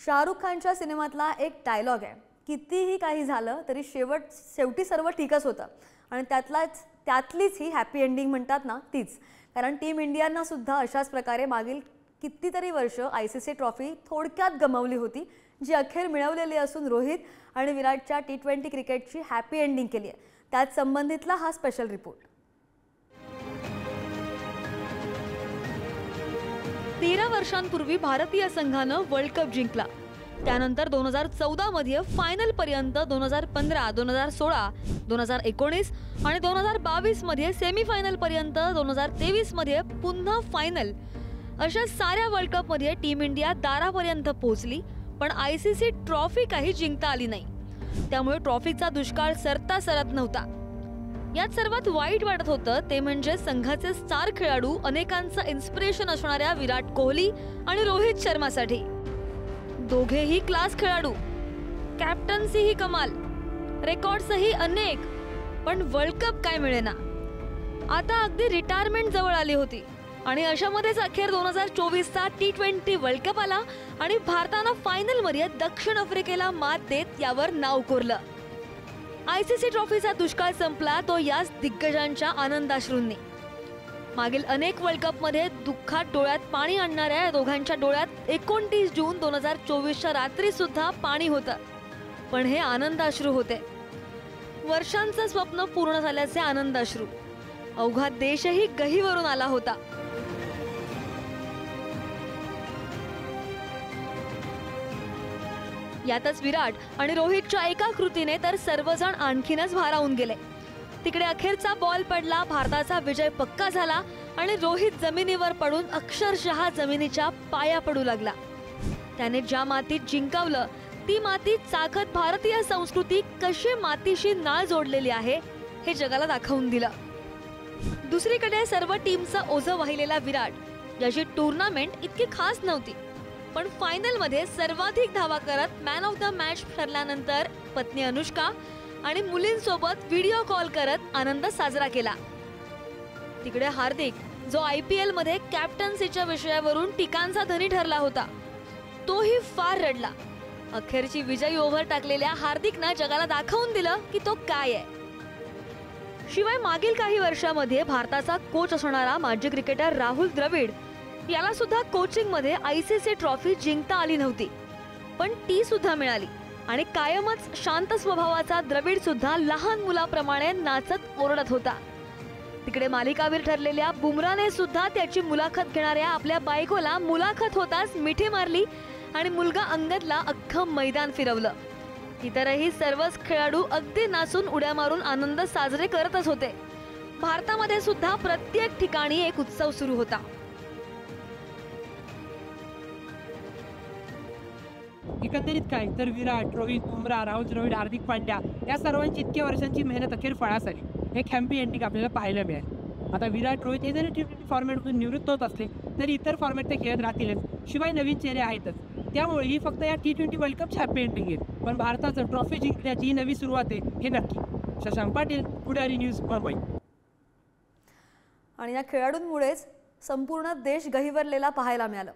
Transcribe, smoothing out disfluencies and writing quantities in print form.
शाहरुख खानच्या सिनेमातला एक डायलॉग आहे, कितीही काही झालं तरी शेवटी सर्व ठीकच होतं आणि त्यातलीच ही हॅपी एंडिंग म्हणतात ना तीच. कारण टीम इंडियानं सुद्धा अशाच प्रकारे मागील कितीतरी वर्ष ICC ट्रॉफी थोडक्यात गमावली होती, जी अखेर मिळवलेली असून रोहित आणि विराटच्या T20 क्रिकेटची हॅपी एंडिंग केली आहे. त्याच संबंधितला हा स्पेशल रिपोर्ट. 13 वर्षांपूर्वी भारतीय संघानं वर्ल्ड कप जिंकला. त्यानंतर 2014 मध्ये फायनल पर्यंत, 2015, 2016, 2019 आणि 2022 मध्ये सेमीफायनल पर्यंत, 2023 मध्ये पुन्हा फायनल, अशा साऱ्या वर्ल्ड कप मध्ये टीम इंडिया दारापर्यंत पोहोचली. पण ICC ट्रॉफी काही जिंकता आली नाही. त्यामुळे ट्रॉफीचा दुष्काळ सरता सरत नव्हता. यात सर्वात वाईट वाटत होतं ते म्हणजे संघाचे स्टार खेळाडू, अनेकांचं इन्स्पिरेशन असणाऱ्या विराट कोहली आणि रोहित शर्मासाठी. दोघेही क्लास खेळाडू, कॅप्टन्सीही कमाल, रेकॉर्ड्सही अनेक, पण वर्ल्ड कप काय मिळेना. आता अगदी रिटायरमेंट जवळ आली होती आणि अशामध्येच अखेर 2024चा T20 वर्ल्ड कप आला आणि भारतानं फायनलमध्ये दक्षिण आफ्रिकेला मात देत यावर नाव कोरलं. ICC ट्रॉफीचा दुष्काळ संपला तो याच दिग्गजांच्या आनंदाश्रूंनी. मागील अनेक वर्ल्ड कपमध्ये दुःखात डोळ्यात पाणी आणणाऱ्या दोघांच्या डोळ्यात 29 जून 2024च्या रात्री सुद्धा पाणी होतं. पण हे आनंदाश्रू होते, वर्षांचं स्वप्न पूर्ण झाल्याचे आनंदाश्रू. अवघा देशही गहिवरून आला होता. यातच विराट आणि रोहितच्या एका कृतीने तर सर्वजण आणखीनच भारावून गेले. तिकडे अखेरचा बॉल पडला, भारताचा विजय पक्का झाला आणि रोहित जमिनीवर पडून अक्षरशः जमिनीच्या पाया पडू लागला. त्याने ज्या मातीत जिंकावलं ती माती चाखत भारतीय संस्कृती कशी मातीशी नाळ जोडलेली आहे हे जगाला दाखवून दिलं. दुसरीकडे सर्व टीमचं ओझं वाहिलेला विराट, ज्याची टुर्नामेंट इतकी खास नव्हती, पण फायनल मध्ये सर्वाधिक धावा करत मॅन ऑफ द मॅच ठरल्यानंतर पत्नी अनुष्का आणि मुलींसोबत व्हिडिओ कॉल करत आनंद साजरा केला. तिकडे हार्दिक, जो IPL मध्ये कॅप्टन्सीच्या विषयावरून टीकांचा धनी ठरला होता, तोही फार रडला. अखेरची विजयी ओव्हर टाकलेल्या हार्दिकनं जगाला दाखवून दिलं की तो काय आहे. शिवाय मागील काही वर्षामध्ये भारताचा कोच असणारा माजी क्रिकेटर राहुल द्रविड याला सुद्धा कोचिंग मध्ये ICC ट्रॉफी जिंकता आली नव्हती, पण ती सुद्धा मिळाली आणि कायमच शांत स्वभावाचा द्रविड सुद्धा लहान मुलाप्रमाणे नाचत ओरडत होता. तिकडे मालिकावीर ठरलेल्या बुमराने सुद्धा त्याची मुलाखत घेणाऱ्या आपल्या बायकोला मुलाखत होताच मिठी मारली आणि मुलगा अंगदला अख्खं मैदान फिरवलं. इतरही सर्वच खेळाडू अगदी नाचून उड्या मारून आनंद साजरे करतच होते. भारतामध्ये सुद्धा प्रत्येक ठिकाणी एक उत्सव सुरू होता. एकंदरीत काय तर विराट, रोहित, बुमराह, राहुल द्रविड, हार्दिक पांड्या या सर्वांची इतक्या वर्षांची मेहनत अखेर फळास आली. एक हॅपी एंडिंग आपल्याला पाहायला मिळेल. आता विराट, रोहित हे जरी T20 फॉर्मॅटमधून निवृत्त होत असले तरी इतर फॉर्मॅट ते खेळत राहतीलच. शिवाय नवीन चेहरे आहेतच. त्यामुळे ही फक्त या T20 वर्ल्ड कपची हॅपी एंडिंग आहे, पण भारताचं ट्रॉफी जिंकण्याची ही नवी सुरुवात आहे हे नक्की. शशांक पाटील, पुढारी न्यूज, मुंबई. आणि या खेळाडूंमुळेच संपूर्ण देश गहिवरलेला पाहायला मिळालं.